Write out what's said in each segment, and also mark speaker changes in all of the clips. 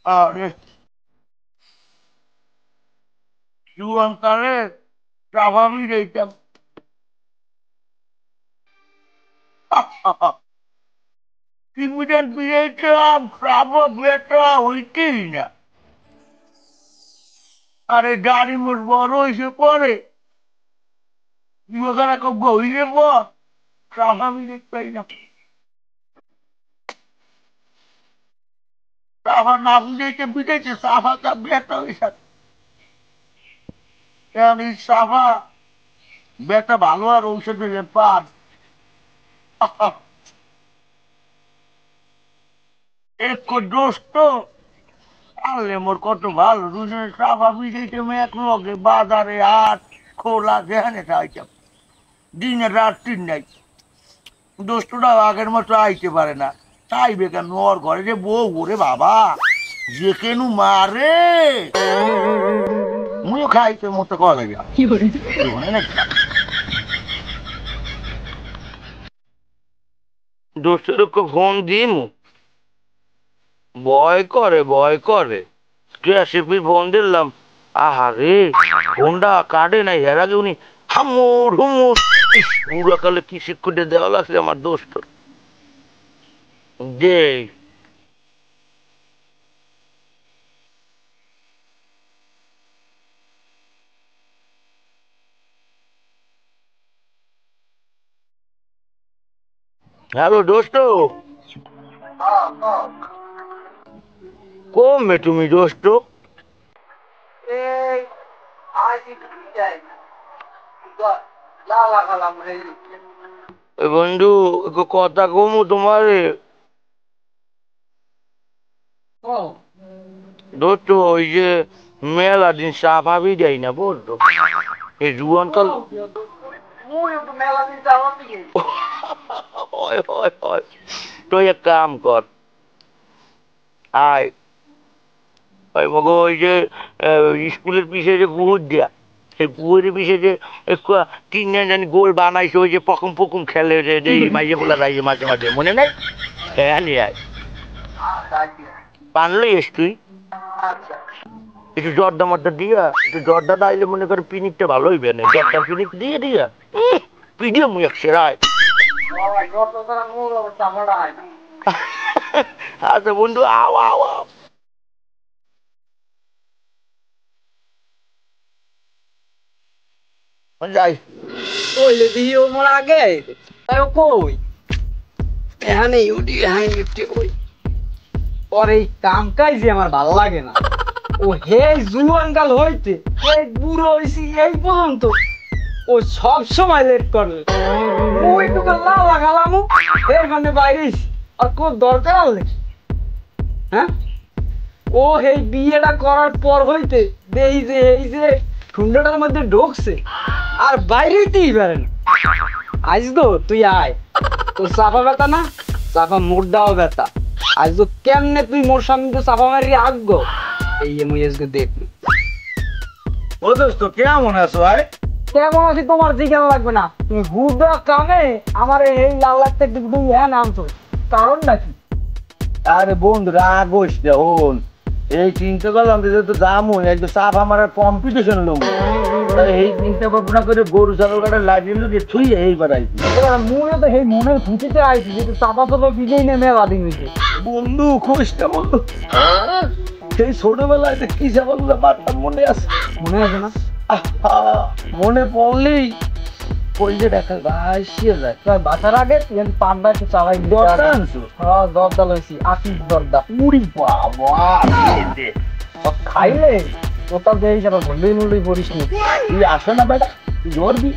Speaker 1: আরে জুয়ানকালে স্বাভাবিক এইটা Dividend creator, proper better, হইতেই না। আরে গাড়ি মোট বড় হয়েছে পরে ওখানে হইলে পর স্বাভাবিক পাই না। সাফা না বুঝেছে বুঝেছে সাফাটা বেটা হয়েছে। সাফা বেটা ভালো আর ঔষধ হইলে পার এক দোস্ত আনলে মোর কত ভালো দুজনে সাফা বুঝেছে এক লগে বাজারে হাট খোলা যেখানে চাইতাম দিনে রাত তিন নাই দোস্তটা আগের মতো আইতে পারে না চাইবে কেন ওর ঘরে যে বউ ওরে বাবা যে কেন মারে মুইও খাইতে মতো করা লাগে দোস্তের ফোন দিই ভয় করে রেসিপি ফোন দিলাম আহারে ফোনটা কাটে নাই এর আগে উনি হামুর হুমুর পুরো কালে কি শিক্ষুটে দেওয়া লাগছে আমার দোস্ত যে হ্যালো দোস্ত কমবে তুমি দোস্ত বন্ধু কথা কমু তোমারে দোস্ত ওই যে মেলা দিন চা ভাবি যাই না বলতো এই জুয়ান কাল তো এক কাম কর আয় ওই মগ ওই যে স্কুলের পিছিয়ে যে পুকুর দেয়া সেই পুকুরের পিছিয়ে যে তিনজন জানি গোল বানাইছে ওই যে পকুম পকুম খেলে যে মাইয়ে বলা রাইছে মাঝে মাঝে মনে নাই হ্যাঁ নিয়ে আয় পানলে এস তুই একটু জর্দা মর্দা দিয়া একটু জর্দা না আইলে মনে করে পিনিকটা ভালো হইবে না জর্দা পিনিক দিয়ে দিয়া পিডিও মুই এক সেরায় আচ্ছা বন্ধু আও আও আও যাই
Speaker 2: কইলে দিও মোর আগে তাই কই এখানে ইউডি হ্যাঁ ইউটি কই পরে কাম কাজে আমার ভালো লাগে না ও হে জুয়ানকাল হইতে এই বুড়ো হইছি এই পর্যন্ত ও সব সময় লেট করে ওই তো লাল লাগালাম এর মানে বাইরেছি আর কোন দরকার আলে হ্যাঁ ও এই বিয়েটা করার পর হইতে এই যে ঠুন্ডাটার মধ্যে ঢোকছে আর বাইরেতেই পারে না আজ তো তুই আয় তোর চাপা ব্যথা না চাপা মোড়টাও ব্যথা আজ তো কেমনে তুই মোর সামনে তো চাপা মারি আগ্গো এই মুই আজকে দেখবি
Speaker 1: ও দোস্ত কেমন আছো আয়
Speaker 2: কেমন আছি তোমার জিজ্ঞাসা লাগবে না তুমি হুদা কামে আমার এই লাল লাগতে তুই হ্যাঁ নামছো কারণ নাকি
Speaker 1: আরে বন্ধু রাগ হইস না হন এই চিন্তা করলাম যে তো দাম হয় একটু চাপ আমার কম্পিটিশন লোক এই চিন্তা ভাবনা করে গরু ছাগল কাটা লাগিয়ে যে ছুঁই এই বাড়াই
Speaker 2: এবার মনে তো সেই মনের খুঁটিতে আইছি যে চাপা চাপা বিজেই নেমে বাদি হয়েছে
Speaker 1: বন্ধু খুশটা বন্ধু সেই ছোটবেলায় কি ছাগলগুলো মারতাম মনে আছে
Speaker 2: না
Speaker 1: মনে পড়লেই পড়লে দেখা ভাসিয়ে যায়
Speaker 2: বাসার আগে পান্ডা একটু চালাই
Speaker 1: দরদা আনছো
Speaker 2: হ্যাঁ দরদা লইছি আশিস দরদা
Speaker 1: উড়ি বাবা
Speaker 2: খাইলে তোতার দেয় হিসাবে ভুলই মুলই পড়িস নি
Speaker 1: তুই আসো না বেটা তুই ধরবি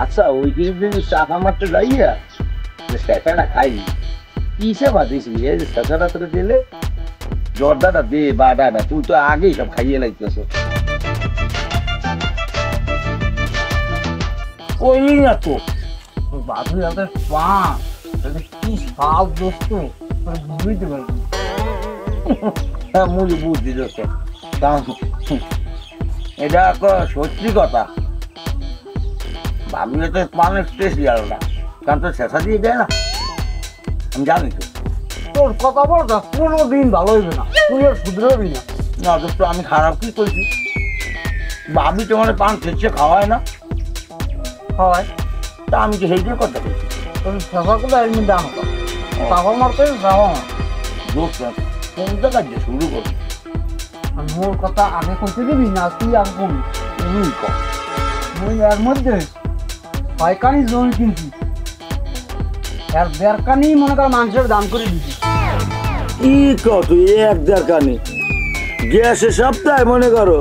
Speaker 1: আচ্ছা ওই দিন চাপা মারতে যাইয়া সেটা খাই কিসে বাদিস সেটা তোকে দিলে জর্দাটা দে বাডাটা তুই তো আগেই সব খাইয়ে লাগতেছ ওই না তো
Speaker 2: বাধু যাতে পা কি সাল দোস্ত বুঝতে পারবি
Speaker 1: হ্যাঁ মুড়ি বুঝছি দোস্ত এটা সত্যি কথা ভাবলে তো পানের টেস্ট গেল না কারণ তো শেষা দিয়ে দেয় না আমি জানি তো।
Speaker 2: তোর কথা বলটা কোনোদিন ভালো হইবে না, তুই আর শুধরাবি না।
Speaker 1: না দোস্ত, আমি খারাপ কি করছি? ভাবি তো মানে পান খেচ্ছে খাওয়ায় না,
Speaker 2: হয়
Speaker 1: তা আমি তো সেইটার কথা বলছি।
Speaker 2: তোর শেষা করে এমনি দাম সাফা মারতে যাওয়া না।
Speaker 1: দোস্ত কোন জায়গায় যে শুরু করি?
Speaker 2: আর মোর কথা আগে করতে দিবি না, তুই আগে কবি।
Speaker 1: তুই কর।
Speaker 2: মুই এর মধ্যে পাইকানি জমি কিনছি, এর বেরকানি মনে কর মানুষের দাম করে দিচ্ছি।
Speaker 1: কি কত এক দেড়খানি গ্যাসের সপ্তাহে মনে করো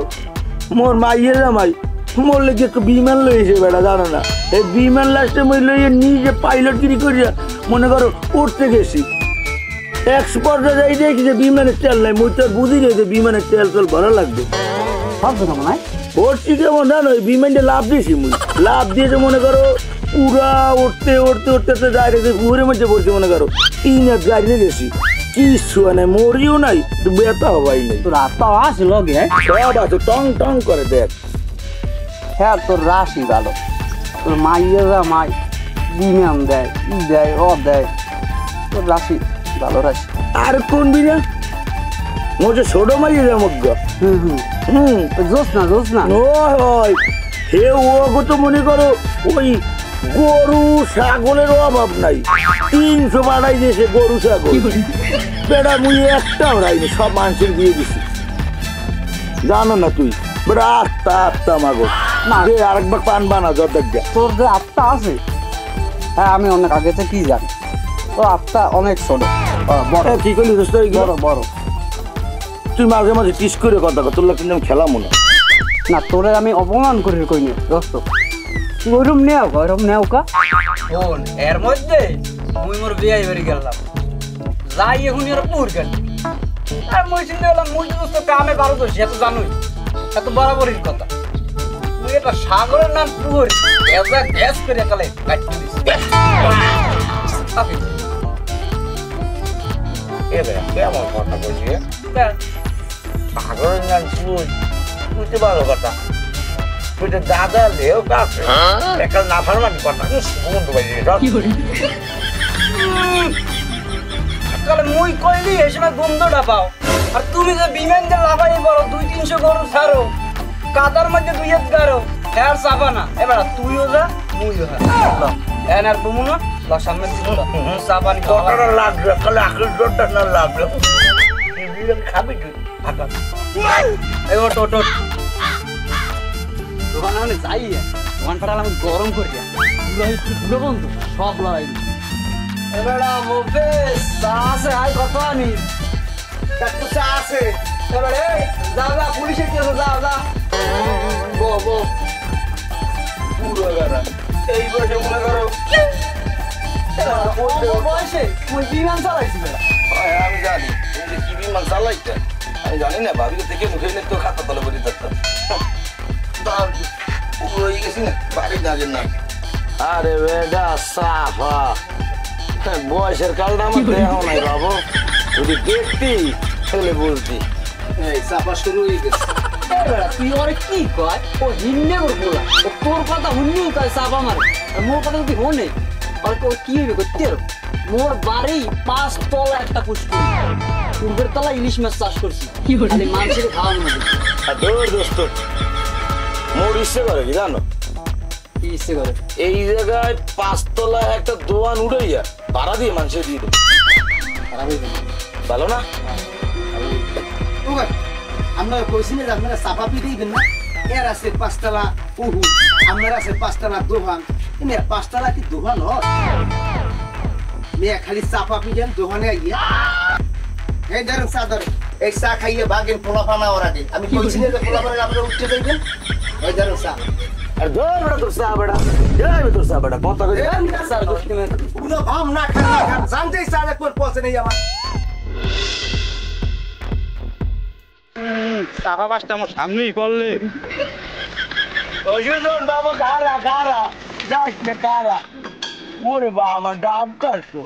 Speaker 1: মোর মাইয়ের জামাই মোর লেগে একটু বিমান লইছে বেটা, জানো না? এই বিমান লাস্টে মই লইয়ে নিজে পাইলটগিরি করিয়া মনে করো উঠতে গেছি। এক্সপোর্টে যাই দেখি যে বিমানের তেল নাই, মই তো আর বুঝি রে যে বিমানের তেল ভালো লাগবে।
Speaker 2: ভাবছো না মনে হয়?
Speaker 1: উঠছি কেমন জানো, ওই বিমানটা লাভ দিয়েছি মুই, লাভ দিয়েছে মনে করো পুরা উঠতে উঠতে উঠতে উঠতে যাই রেখে পুকুরের মধ্যে পড়ছে মনে করো 3 হাত গাড়ি গেছি, কিচ্ছু নাই, মরিও নাই, বেতা হবাই নাই।
Speaker 2: তোর আত্মাও আছে লগে,
Speaker 1: সব আছে, টং টং করে দেখ।
Speaker 2: হ্যাঁ তোর রাশি ভালো, তোর মাইয়া যা মাই বিনাম দেয়, ই দেয়, ও দেয়, তোর রাশি ভালো রাশি।
Speaker 1: আর কোন বিনা মোটে ছোট মাইয়ে যা মগ্গ।
Speaker 2: জোস না
Speaker 1: ওই হে ও তো মনে করো ওই গরু ছাগলের অভাব নাই, 300 বাড়াই দিয়েছে গরু ছাগল। বেড়া মুই একটাও রাইনি, সব মানুষের দিয়ে দিছি, জানো না তুই? বেড়া আত্মা মাগো
Speaker 2: না।
Speaker 1: আরেকবার পান বানা জর্দার যা।
Speaker 2: তোর যে আত্মা আছে, হ্যাঁ আমি অনেক আগে থেকে কি জানি, তোর আত্মা অনেক ছোট, বড়।
Speaker 1: কি করলি দোস্ত?
Speaker 2: বড় বড়।
Speaker 1: তুই মাঝে মাঝে টিস করে কথা কর, তোর কিন্তু আমি খেলাম না।
Speaker 2: না তোরে আমি অপমান করে কই নি দোস্ত, গরম নেও কা শোন। এর মধ্যে মুই মোর বিয়ে বাড়ি গেলাম, যাই এখন এর পুর গেল, আর মুই চিন্তা করলাম মুই দোস্ত কামে পারো তো, সে তো জানোই, এত বরাবরের কথা। মুই এটা সাগরের নাম পুর এজা গ্যাস করে কালে কাটতে দিছি।
Speaker 1: কেমন কথা বলছি? সাগরের নাম তুই, বুঝতে পারো কথা? তুই তো দাদা লেও কাছে একটা নাফার মানে কথা বন্ধু বাড়ি
Speaker 2: তাহলে মুই কইলি এই সময় গন্ধটা পাও, আর তুমি যে বিমান দিয়ে লাফাই বলো 200-300 গরু ছাড়ো, কাদার মধ্যে 2 হাত গাড়ো, এর চাপা না। এবার তুইও যা মুইও যা, এন আর তুমি না বা সামনে দিন চাপা নি
Speaker 1: কথাটা লাগবে, তাহলে আখের জোরটা না লাগবে খাবি তুই ফাঁকা।
Speaker 2: এই ওট দোকানে মানে যাই, দোকান ফাটাল আমি গরম করি, ধুলো বন্ধু সব লড়াই। এবারে মুফে চা আছে, আই কত আনি একটু চা আছে। এবারে যা পুলিশে কি আছে, যা বো
Speaker 1: পুরো গাড়া এই বসে মনে করো
Speaker 2: বয়সে তুই বিমান চালাইছি বেলা।
Speaker 1: আমি জানি তুমি কি বিমান চালাইতে, আমি জানি না ভাবি থেকে মুখে নিয়ে তো খাতা তলে বলি থাকতাম পুরো হয়ে গেছি না বাড়ি দাঁড়ের না। আরে বেটা সাফা বয়সের কালটা আমার দেহ নাই বাবু, যদি দেখতি তাহলে বলতি।
Speaker 2: এই চাপা শুরু হয়ে গেছে। তুই ওরে কি কয়, ও হিন্নে ওর বলা, ও তোর কথা হুন্নি কয় চাপা মারে, আর মোর কথা যদি হনে আর তো কি হইবে করতে। মোর বাড়ি 5 তলা একটা পুষ্করি, পূর্বের তলা ইলিশ মাছ চাষ করছি, খালি মানুষের খাওয়ানো হবে।
Speaker 1: আর দূর দোস্ত মোর ইচ্ছে করে কি জানো?
Speaker 2: কি ইচ্ছে করে?
Speaker 1: এই জায়গায় 5 তলা একটা দোয়ান উড়াইয়া ভাড়া দিয়ে মানুষের দিয়ে দেবো, ভালো না?
Speaker 3: আমরা কইছি না আপনারা চাপা পি দিবেন না, এর আছে 5 তলা উহু, আপনার আছে 5 তলা দোহান, এনে 5 তলা কি দোহান হয়? মেয়ে খালি চাপা পি দেন দোহানে গিয়া, এই ধরেন চাদর, এই চা খাইয়ে ভাগেন পোলা পানা ওর আগে। আমি কইছি না যে পোলা পানা আপনারা উঠতে যাইবেন, ওই ধরেন চা।
Speaker 1: আর দৌড় বেড়া তোর চা বেড়া, যাইবে তোর চা বেড়া কথা কই
Speaker 3: পুরো ভাম না খান, জানতেই চা কোন পৌঁছে নেই আমার।
Speaker 2: টাকা 5টা আমার সামনেই করলে
Speaker 1: অজুজন বাবা কারা যাস না কারা। ওরে বাবা ডাব কাটছো,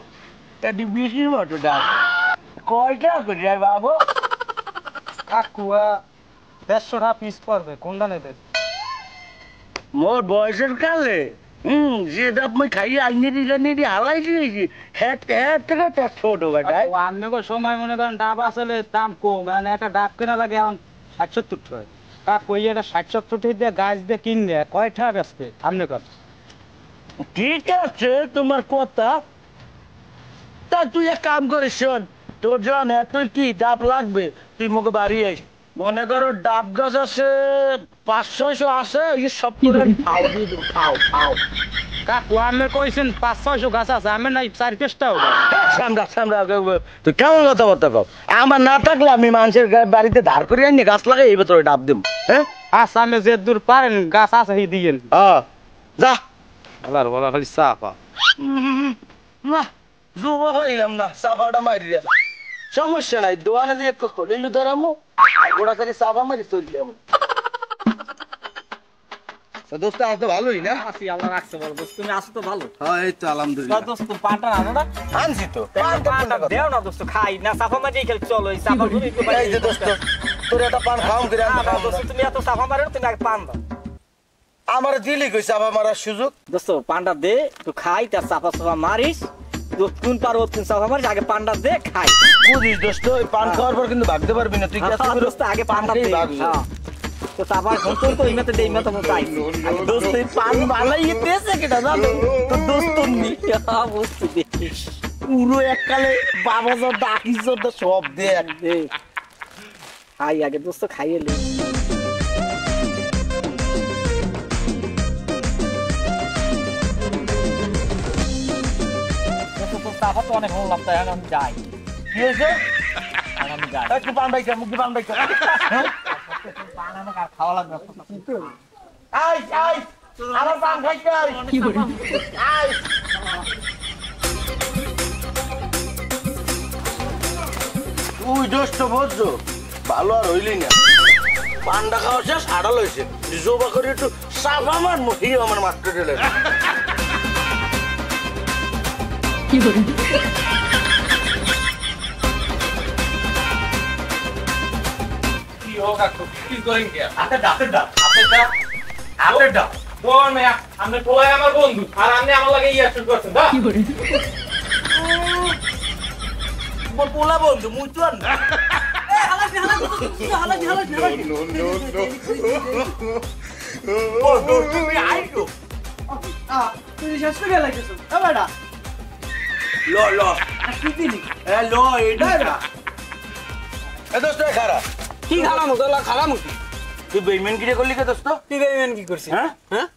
Speaker 1: এটি বেশির মতো ডাব। কয়টা করে যায় বাবু?
Speaker 2: কাকুয়া 150 টাকা পিস পড়বে, কোনটা নেবে?
Speaker 1: মোর বয়সের কালে যে ডাব মই খাইয়ে আইনে দিলে হালাই দিয়েছি হ্যাঁ ছোট বেটা
Speaker 2: আমি সময় মনে করেন ডাব আসলে দাম কম মানে একটা ডাব কেনা লাগে এখন 60-70 টাকা তা কই এটা 60-70 টাকা দিয়ে গাছ দিয়ে কিনলে কয়টা বেচবে আপনি কত
Speaker 1: ঠিক আছে তোমার কথা তা তুই এক কাম করিস শোন তোর যখন তুই কি ডাব লাগবে তুই মুখে বাড়ি আইস মনে করো ডাব গাছ আছে 500-600 আছে ওই সব করে খাও দিয়ে দেবো খাও
Speaker 2: কাকু আমি কইছেন 500-600 গাছ আছে আমি নাই 4-5টা হবে
Speaker 1: সামরা তুই কেমন কথাবার্তা কও আমার না থাকলে আমি মানুষের বাড়িতে ধার করে আনি গাছ লাগাই এই ভেতরে ডাব দেব হ্যাঁ
Speaker 2: আচ্ছা আমি যে দূর পারেন গাছ আছে সেই দিয়েন
Speaker 1: যা
Speaker 2: আল্লাহর বলা খালি চাপা
Speaker 1: না জুবা হইলাম না চাপাটা মারি দিলাম সমস্যা নাই দোয়ানে দিয়ে একটু খলিলু ধরামো গোড়া করে চাপা মারি চলে যাবো দোস্ত আজ তো ভালোই না
Speaker 2: আছি আল্লাহ রাখছে বল দোস্ত তুমি আসো তো ভালো
Speaker 3: হ্যাঁ এই তো আলহামদুলিল্লাহ
Speaker 2: দোস্ত পানটা আনো না
Speaker 1: আনছি তো
Speaker 2: পানটা দেও না দোস্ত খাই না সাফা মারি খেল চলো এই সাফা গুলো একটু
Speaker 1: এই যে দোস্ত তোর একটা পান খাওয়াম করে
Speaker 2: দোস্ত তুমি এত সাফা মারো তুমি আগে পান দাও
Speaker 1: আমার দিলি কই চাপা মারার সুযোগ
Speaker 2: দোস্ত পানটা দে তুই খাই তার সাফা সাফা মারিস কোন পারো কোন সাফা মারিস আগে পানটা দে খাই
Speaker 1: বুঝিস দোস্ত ওই পান খাওয়ার পর কিন্তু ভাগতে পারবি না তুই কি আসতে
Speaker 2: দোস্ত আগে পানটা দে হ্যাঁ তো সাফা কোন তো ইমাতে দে ইমাতে মত আই দোস্ত এই পান ভালাই পেছে কেটা জানো তো দোস্ত নি হ্যাঁ বুঝতে দেখিস
Speaker 1: পুরো এককালে বাবা যা ডাকিস যা সব দে
Speaker 2: দে খাই আগে দোস্ত খাইয়ে লে সাফা তো অনেক ভালো লাগতো এখন আমি যাই
Speaker 1: কি হয়েছে
Speaker 2: আমি যাই
Speaker 1: একটু পান বাইকা মুখে পান বাইকা
Speaker 2: পান আমাকে আর খাওয়া লাগবে
Speaker 1: আই আমার পান খাইতে আই
Speaker 2: কি করে
Speaker 1: আই তুই দোস্ত বুঝছো ভালো আর হইলি না পান্ডা খাওয়া শেষ আড়াল হয়েছে জোবা করে একটু সাফ আমার মুখে আমার মাত্র দিলে
Speaker 4: কি করে
Speaker 5: কি হোক আর কি করেন কে
Speaker 1: হাতে ডাতে ডাক
Speaker 5: আপনি দাও কোন মেয়া আপনি পোলাই আমার বন্ধু আর আপনি আমার লাগে ইয়া শুরু করছেন দা
Speaker 4: কি করে
Speaker 1: মোর পোলা বন্ধু মুই তো না তুমি আইছো
Speaker 2: তুই শেষ করে লাগছিস এ বেটা
Speaker 1: ল
Speaker 2: কি দিলি
Speaker 1: এ ল এটা এ দোস্ত খারা
Speaker 2: কি খালাম তোলা খালাম
Speaker 1: তুই বেইমান কি করলি কে দোস্ত
Speaker 2: তুই বেইমান কি করছিস
Speaker 1: হ্যাঁ
Speaker 2: হ্যাঁ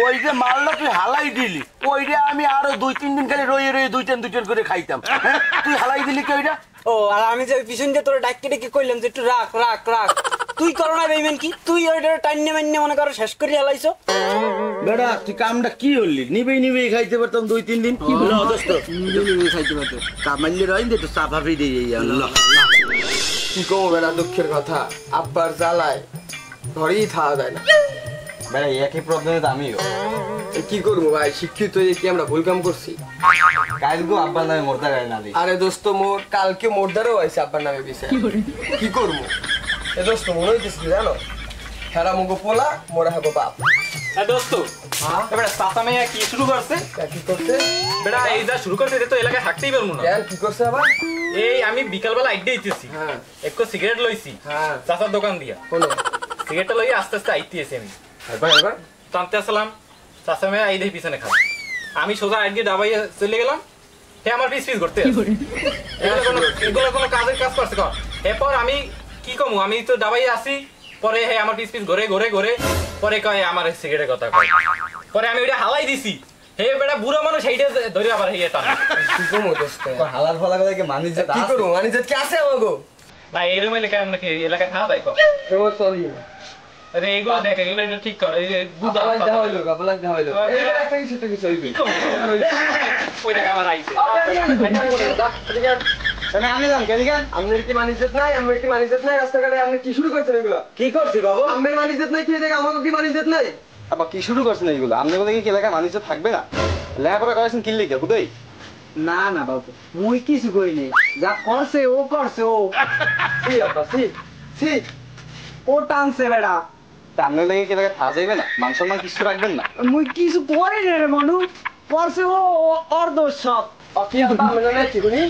Speaker 1: ওই যে মালটা তুই হালাই দিলি ওইটা আমি আরো 2-3 দিন খালি রয়ে দুইটান করে খাইতাম হ্যাঁ? তুই হালাই দিলি কি ওইটা
Speaker 2: ও আর আমি যে পিছন দিয়ে তোর ডাক কেটে কি কইলাম যে একটু রাখ তুই করো না বেইমান কি তুই ওইটা টাইনে মাইনে মনে করো শেষ করে হালাইছো
Speaker 1: বেটা তুই কামটা কি হলি নিবেই খাইতে পারতাম 2-3 দিন ল দোস্ত
Speaker 3: নিবি খাইতে পারতে
Speaker 1: কামাইলে রইন দে তো সাফাফি দিয়ে আল্লাহ
Speaker 6: কি কমো বেড়া দুঃখের কথা আব্বার জ্বালায় ঘরেই থাকা যায় না
Speaker 3: বেটা একই প্রবলেমে তো আমিও
Speaker 6: এ কি করবো ভাই শিক্ষিত হয়ে কি আমরা ভুল কাম করছি
Speaker 3: কালকে আব্বার নামে মোর্দা গাড়ি না দিই
Speaker 6: আরে দোস্ত মোর কালকে মোরদারও হয়েছে আব্বার নামে বিষয়
Speaker 4: কি করে
Speaker 6: কি করবো এ দোস্ত মনে হইতেছে কি জানো হেরা মুগো পোলা মোরা হাগো বাপ
Speaker 5: দোস্ত এবারে সাতা মেয়া কি শুরু করছে
Speaker 6: কি করছে
Speaker 5: বেটা এই যা শুরু করতে তো এলাকায় থাকতেই পারবো না
Speaker 6: কেন কি করছে আবার
Speaker 5: এই আমি বিকালবেলা আইডে দিতেছি
Speaker 6: হ্যাঁ
Speaker 5: একটু সিগারেট লইছি
Speaker 6: হ্যাঁ
Speaker 5: চাচার দোকান দিয়া
Speaker 6: শোনো
Speaker 5: সিগারেটটা লই আস্তে আইতেছি আমি
Speaker 6: এবার
Speaker 5: টানতে আসলাম চাচা মেয়া এই দেখি পিছনে খাওয়া আমি সোজা আইডি দাবাই চলে গেলাম হে আমার পিস করতে
Speaker 4: কি করে
Speaker 5: এগুলো কোনো কাজের কাজ করছে কর এরপর আমি কি কমু আমি তো দাবাই আসি পরে হে আমার পিস ঘরে পরে কয় আমার সিগারেটের কথা কয় পরে আমি ওইটা হালাই দিছি হে বেটা বুড়ো মানুষ সেইটা ধরে আবার হে টান
Speaker 6: কি কমো দোস্ত
Speaker 3: হালার ফালা করে কি মানি যে
Speaker 6: কি করবো মানে কি আছে আমাগো
Speaker 5: না এরকম এলাকায় আমরা কি এলাকায় খাওয়া দায় কর
Speaker 6: তোমার সরি
Speaker 5: আরে এগুলো দেখ এগুলো একটু ঠিক কর এই যে বুদা
Speaker 6: আবার দেখা হইলো আবার দেখা হইলো এই একটা কিছু হইবে
Speaker 5: ওই দেখা আমার আইছে
Speaker 6: আমি জান কেন আপনার কি মানিজত নাই আমার কি মানিজত নাই রাস্তাঘাটে আপনি কি শুরু করছেন এগুলো
Speaker 3: কি করছি বাবু
Speaker 6: আমার মানিজত নাই কি দেখে আমাকে কি মানিজত নাই
Speaker 3: আবার কি শুরু করছেন এইগুলো আপনি বলে কি এলাকায় মানুষ থাকবে না লেখাপড়া করেছেন কিনলে কে খুদাই
Speaker 2: না না বাবু মুই কিছু করি নাই যা করছে ও
Speaker 6: সি আপা সি সি
Speaker 2: ও টানছে বেড়া
Speaker 5: সামনে লেগে কি লাগে খাওয়া যাইবে না মাংস মাংস কিছু রাখবেন না
Speaker 2: মুই কিছু পরে রে মানু পরছে ও অর্ধ সব
Speaker 6: কি হতা মিলনে চিকুনি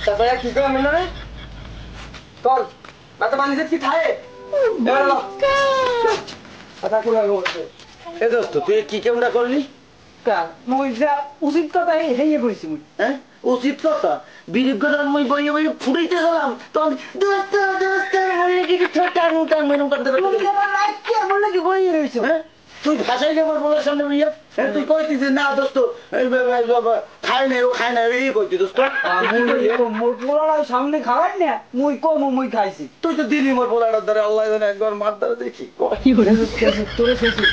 Speaker 6: তারপরে কি করে মিলনে চল বাতা মানুষ কি খায় কথা কোলা বলছে
Speaker 1: এ দোস্ত তুই কি কেমনটা করলি?
Speaker 2: মুই যা উচিত কথা হেয়ে কইছি মুই
Speaker 1: হ্যাঁ উচিত কথা বিরিগ কথা মুই বইয়ে বইয়ে ফুটাইতে গেলাম তখন দোস্ত দোস্ত বলে কি ছোটার মুটার মেরুম করতে
Speaker 2: তুমি কেন লাইক বললে কি বইয়ে রইছো
Speaker 1: হ্যাঁ তুই ভাষাই আমার বলার সামনে বইয়া তুই কইতিস না দোস্ত খাই নাই ও খাই নাই এই কইতি দোস্ত
Speaker 2: মোর পোলাটা সামনে খাওয়াই না মুই কম মুই খাইছি
Speaker 1: তুই তো দিলি মোর পোলাটার দ্বারা আল্লাহ জানে একবার মার দ্বারা দেখি
Speaker 4: কি করে
Speaker 2: তোরে শেষি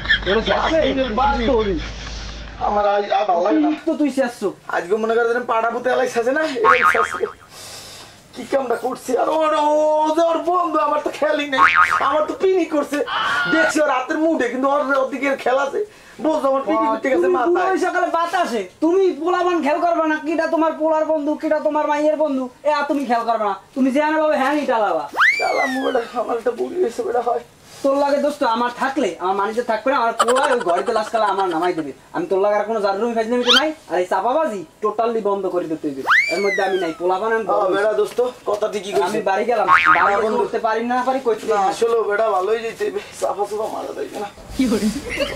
Speaker 1: আমার আজ ভালো লাগে না
Speaker 2: তো তুই শেষছো
Speaker 1: আজকে মনে করে পাড়া পুতে এলাই সাজে না কি কামটা করছি আর ওর বন্ধু আমার তো খেয়ালই নেই আমার তো পিনি করছে দেখছি ওর হাতের মুডে কিন্তু ওর ওদিকে খেলা আছে বুঝছো আমার পিনি করতে গেছে মাথায়
Speaker 2: ওই সকালে বাতাসে তুমি পোলাবান খেয়াল করবে না কিটা তোমার পোলার বন্ধু কিটা তোমার মাইয়ের বন্ধু তুমি খেয়াল করবে না তুমি যেখানে পাবে হ্যাঁ টালাবা
Speaker 1: চালা মুডে আমার একটা বুড়ি হয়েছে বেটা হয়
Speaker 2: তোর লাগে দোস্ত আমার থাকলে আমার মানুষে থাকবে না আমার পোলা ওই ঘরেতে লাশ কালা আমার নামাই দেবে আমি তোর লাগে আর কোনো জারুমি ফাজলামি তো নাই আর এই চাপাবাজি টোটালি বন্ধ করে দিতে হবে এর মধ্যে আমি নাই পোলাবান আমি
Speaker 1: বেটা দোস্ত কথা ঠিকই
Speaker 2: আমি
Speaker 1: কইছিস
Speaker 2: বাড়ি গেলাম বাড়ি বন্ধ করতে পারি না পারি কইতে
Speaker 1: না আসলে বেটা ভালোই যেতে সাফা সাফা মারা দেয় না
Speaker 4: কি করে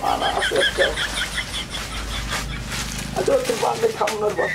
Speaker 1: আনা আছে একটা আচ্ছা তোর বান্ধে খামনার বাস